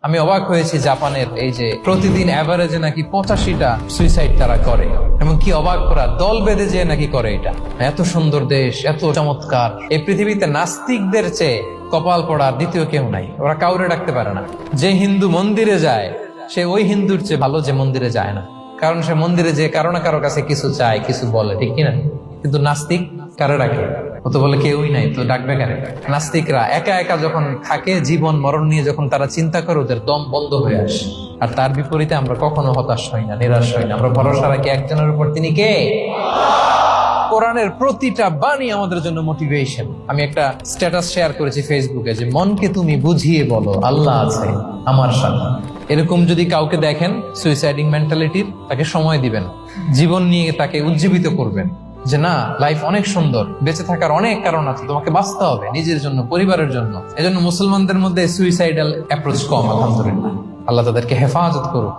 আমি অবাক হয়েছি জাপানের এই যে প্রতিদিন অ্যাভারেজে নাকি 85টা সুইসাইড তারা করে, এবং কি অবাক করা দল বেঁধে যে নাকি করে। এটা এত সুন্দর দেশ, এত চমৎকার, এই পৃথিবীতে নাস্তিকদের চেয়ে কপাল পড়া দ্বিতীয় কেউ নাই। ওরা কাউরে ডাকতে পারে না। যে হিন্দু মন্দিরে যায় সে ওই হিন্দুর চেয়ে ভালো যে মন্দিরে যায় না, কারণ সে মন্দিরে যে কারো না কারো কাছে কিছু চায়, কিছু বলে, ঠিক কিনা? কিন্তু নাস্তিক কারে ডাকে? ও তো বলে কেউই নাই, তো ডাকবে কারে? নাস্তিকরা একা একা যখন থাকে, জীবন মরণ নিয়ে যখন তারা চিন্তা করে, ওদের দম বন্ধ হয়ে আসে। আর তার বিপরীতে আমরা কখনো হতাশ হই না, নিরাশ হই না। আমরা ভরসা রাখি একজনের উপর, তিনি কে? কোরআনের প্রতিটা বাণী আমাদের জন্য মোটিভেশন। আমি একটা স্ট্যাটাস শেয়ার করেছি ফেসবুকে যে মনকে তুমি বুঝিয়ে বলো আল্লাহ আছে আমার সাথে। এরকম যদি কাউকে দেখেন সুইসাইডিং মেন্টালিটির, তাকে সময় দিবেন, জীবন নিয়ে তাকে উজ্জীবিত করবেন যে না, লাইফ অনেক সুন্দর, বেঁচে থাকার অনেক কারণ আছে, তোমাকে বাঁচতে হবে নিজের জন্য, পরিবারের জন্য। এজন্য মুসলমানদের মধ্যে সুইসাইডাল অ্যাপ্রোচ কম, আলহামদুলিল্লাহ। আল্লাহ তাদেরকে হেফাজত করুক।